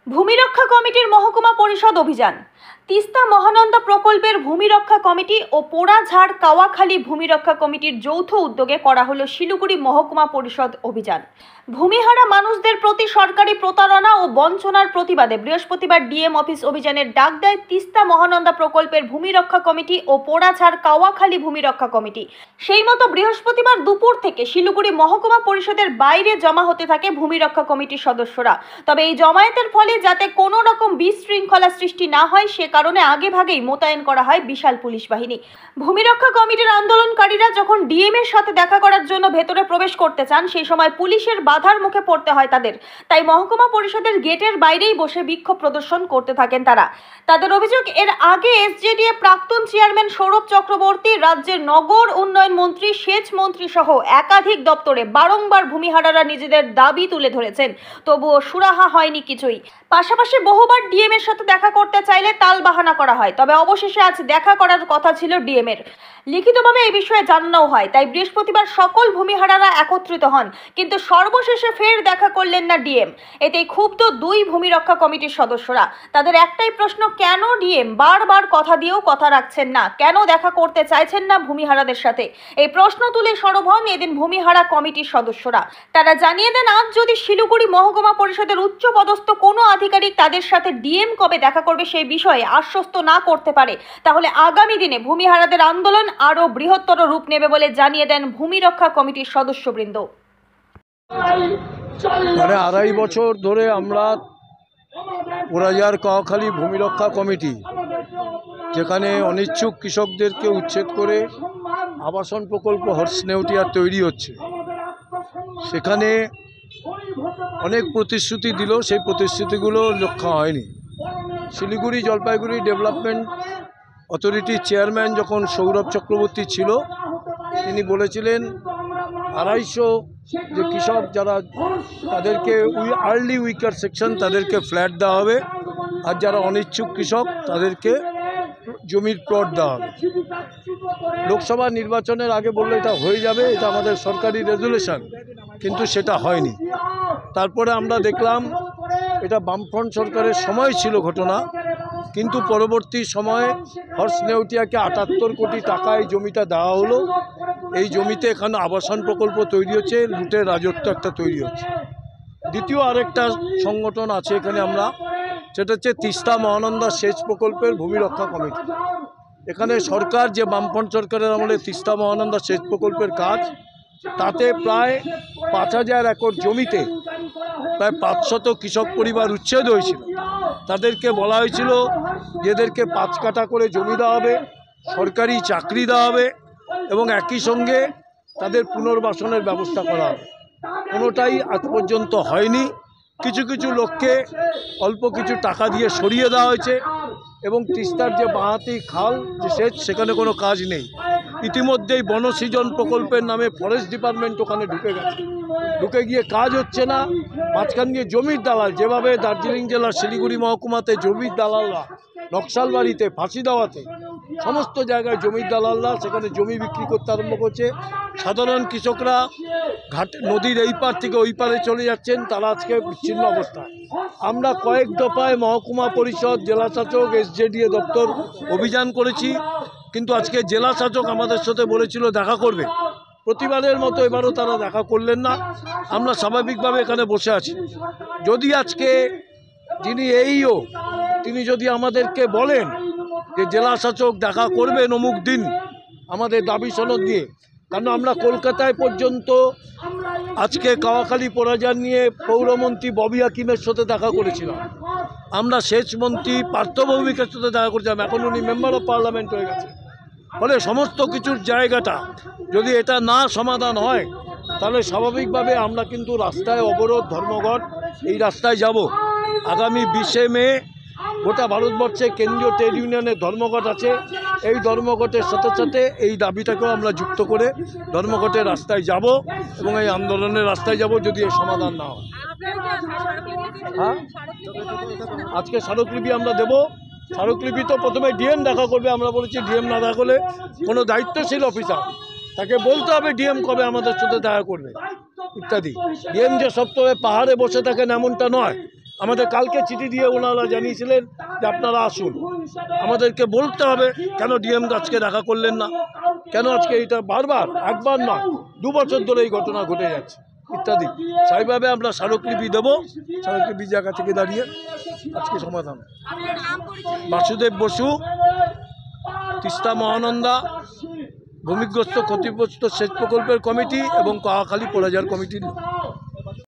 ভূমি রক্ষা কমিটির মহকুমা পরিষদ অভিযান। তিস্তা মহানন্দা প্রকল্পের ভূমি রক্ষা কমিটি ও পোড়াঝাড় কাওয়াখালী ভূমি রক্ষা কমিটির যৌথ উদ্যোগে করা হলো শিলিগুড়ি মহকুমা পরিষদ অভিযান। ভূমিহারা মানুষদের প্রতি সরকারি প্রতারণা ও বঞ্চনার প্রতিবাদে বৃহস্পতিবার ডিএম অফিস অভিযানের ডাক দেয় তিস্তা মহানন্দা প্রকল্পের ভূমি রক্ষা কমিটি ও পোড়াঝাড় কাওয়াখালী ভূমি রক্ষা কমিটি। সেই মতো বৃহস্পতিবার দুপুর থেকে শিলিগুড়ি মহকুমা পরিষদের বাইরে জমা হতে থাকে ভূমি রক্ষা কমিটির সদস্যরা। তবে এই জমায়েতের ফলে যাতে কোনো রকম বিশৃঙ্খলা সৃষ্টি না হয় সে কারণে আগেভাগেই মোতায়েন করা হয় বিশাল পুলিশ বাহিনী। ভূমি রক্ষা কমিটির আন্দোলনকারীরা যখন ডিএম এর সাথে দেখা করার জন্য ভেতরে প্রবেশ করতে চান সেই সময় পুলিশের বাধার মুখে পড়তে হয় তাদের। তাই মহকুমা পরিষদের গেটের বাইরেই বসে বিক্ষোভ প্রদর্শন করতে থাকেন তারা। তাদের অভিযোগ, এর আগে এসজেডিএ প্রাক্তন চেয়ারম্যান সৌরভ চক্রবর্তী, রাজ্যের নগর উন্নয়ন মন্ত্রী, সেচ মন্ত্রী সহ একাধিক দপ্তরে বারংবার ভূমিহারারা নিজেদের দাবি তুলে ধরেছেন, তবুও সুরাহা হয়নি কিছুই। পাশাপাশি বহুবার ডিএম এর সাথে দেখা করতে চাইলে তালবাহানা করা হয়। তবে অবশেষে আজ দেখা করার কথা ছিল ডিএম এর। লিখিতভাবে এই বিষয়ে জানানো হয়, তাই বৃহস্পতিবার সকল ভূমিহারারা একত্রিত হন, কিন্তু সর্বশেষে ফের দেখা করলেন না ডিএম। এতেই ক্ষুব্ধ দুই ভূমি রক্ষা কমিটির সদস্যরা। তাদের একটাই প্রশ্ন, কেন ডিএম বারবার কথা দিয়েও কথা রাখছেন না, কেন দেখা করতে চাইছেন না ভূমিহারাদের সাথে? এই প্রশ্ন তুলে সরব হন এদিন ভূমিহারা কমিটির সদস্যরা। তারা জানিয়ে দেন, আজ যদি শিলিগুড়ি মহকুমা পরিষদের উচ্চপদস্থ কোনো আধিকারিক তাদের সাথে ডিএম কবে দেখা করবে সেই বিষয়ে আশ্বস্ত না করতে পারে, তাহলে আগামী দিনে ভূমিহারাদের আন্দোলন আরো বৃহত্তর রূপ নেবে বলে জানিয়ে দেন ভূমি রক্ষা কমিটির সদস্যবৃন্দ। আড়াই বছর ধরে আমরা পোড়াঝাড় কাওয়াখালী ভূমি রক্ষা কমিটি, যেখানে অনিচ্ছুক কৃষকদেরকে উচ্ছেদ করে আবাসন প্রকল্প হর্সনেউটিয়া তৈরি হচ্ছে, সেখানে অনেক প্রতিশ্রুতি দিল, সেই প্রতিশ্রুতিগুলো রক্ষা হয়নি। শিলিগুড়ি জলপাইগুড়ি ডেভেলপমেন্ট অথরিটির চেয়ারম্যান যখন সৌরভ চক্রবর্তী ছিল, তিনি বলেছিলেন 250 যে কৃষক যারা তাদেরকে আর্লি উইকার সেকশন তাদেরকে ফ্ল্যাট দেওয়া হবে, আর যারা অনিচ্ছুক কৃষক তাদেরকে জমির প্লট দেওয়া হবে। লোকসভা নির্বাচনের আগে বললে এটা হয়ে যাবে, এটা আমাদের সরকারি রেজুলেশন, কিন্তু সেটা হয়নি। তারপরে আমরা দেখলাম এটা বামফ্রন্ট সরকারের সময় ছিল ঘটনা, কিন্তু পরবর্তী সময়ে হর্সনেউটিয়াকে 78 কোটি টাকায় জমিটা দেওয়া হলো। এই জমিতে এখানে আবাসন প্রকল্প তৈরি হচ্ছে, লুটের রাজত্ব একটা তৈরি হচ্ছে। দ্বিতীয় আরেকটা সংগঠন আছে এখানে আমরা, সেটা হচ্ছে তিস্তা মহানন্দা সেচ প্রকল্পের ভূমি রক্ষা কমিটি। এখানে সরকার যে বামফ্রন্ট সরকারের আমলে তিস্তা মহানন্দা সেচ প্রকল্পের কাজ, তাতে প্রায় 5000 একর জমিতে প্রায় 500 কৃষক পরিবার উচ্ছেদ হয়েছিল। তাদেরকে বলা হয়েছিল এদেরকে 5 কাঠা করে জমি দেওয়া হবে, সরকারি চাকরি দেওয়া হবে এবং একই সঙ্গে তাদের পুনর্বাসনের ব্যবস্থা করা হবে। কোনোটাই আজ পর্যন্ত হয়নি। কিছু কিছু লোককে অল্প কিছু টাকা দিয়ে সরিয়ে দেওয়া হয়েছে এবং তিস্তার যে বাঁহাতি খাল যে সেচ, সেখানে কোনো কাজ নেই। ইতিমধ্যেই বনসৃজন প্রকল্পের নামে ফরেস্ট ডিপার্টমেন্ট ওখানে ঢুকে গিয়ে কাজ হচ্ছে না। মাঝখান দিয়ে জমির দালাল, যেভাবে দার্জিলিং জেলার শিলিগুড়ি মহকুমাতে জমির দালালরা নকশালবাড়িতে, ফাঁসি দেওয়াতে সমস্ত জায়গায় জমির দালালরা সেখানে জমি বিক্রি করতে আরম্ভ করছে। সাধারণ কৃষকরা নদীর এই পার থেকে ওই পারে চলে যাচ্ছেন, তারা আজকে বিচ্ছিন্ন অবস্থায়। আমরা কয়েক দফায় মহকুমা পরিষদ, জেলা শাসক, এসজেডিএ দপ্তর অভিযান করেছি, কিন্তু আজকে জেলা শাসক আমাদের সাথে বলেছিল দেখা করবে। প্রতিবারের মতো এবারও তারা দেখা করলেন না। আমরা স্বাভাবিকভাবে এখানে বসে আছি। যদি আজকে যিনি এইও, তিনি যদি আমাদেরকে বলেন যে জেলা শাসক দেখা করবেন অমুক দিন আমাদের দাবি সনদ দিয়ে, কারণ আমরা কলকাতায় পর্যন্ত আজকে কাওয়াখালী পোড়াঝাড় নিয়ে পৌরমন্ত্রী ববি হাকিমের সাথে দেখা করেছিলাম, আমরা সেচ মন্ত্রী পার্থ ভৌমিকের সাথে দেখা করেছিলাম, এখন উনি মেম্বার অফ পার্লামেন্ট হয়ে গেছে। ফলে সমস্ত কিছুর জায়গাটা যদি এটা না সমাধান হয়, তাহলে স্বাভাবিকভাবে আমরা কিন্তু রাস্তায় অবরোধ, ধর্মঘট, এই রাস্তায় যাব। আগামী 20 মে গোটা ভারতবর্ষে কেন্দ্রীয় ট্রেড ইউনিয়নের ধর্মঘট আছে। এই ধর্মঘটের সাথে সাথে এই দাবিটাকেও আমরা যুক্ত করে ধর্মঘটের রাস্তায় যাব এবং এই আন্দোলনের রাস্তায় যাব যদি এর সমাধান না হয়। হ্যাঁ, আজকে স্মারকলিপি আমরা দেব। স্মারকলিপি তো প্রথমে ডিএম দেখা করবে, আমরা বলেছি ডিএম না দেখা করলে কোনো দায়িত্বশীল অফিসার তাকে বলতে হবে ডিএম কবে আমাদের সাথে দেখা করবে ইত্যাদি। ডিএম যে সপ্তাহে পাহাড়ে বসে থাকেন এমনটা নয়, আমাদের কালকে চিঠি দিয়ে ওনারা জানিয়েছিলেন যে আপনারা আসুন। আমাদেরকে বলতে হবে কেন ডিএম আজকে দেখা করলেন না, কেন আজকে এটা বারবার, একবার নয় 2 বছর ধরে এই ঘটনা ঘটে যাচ্ছে ইত্যাদি। সেইভাবে আমরা স্মারকলিপি দেবো, স্মারকলিপি জায়গা থেকে দাঁড়িয়ে আজকে সমাধান। বাসুদেব বসু, তিস্তা মহানন্দা ভূমিগ্রস্ত ক্ষতিগ্রস্ত সেচ প্রকল্পের কমিটি এবং কাওয়াখালী পোড়াঝাড় কমিটির লোক।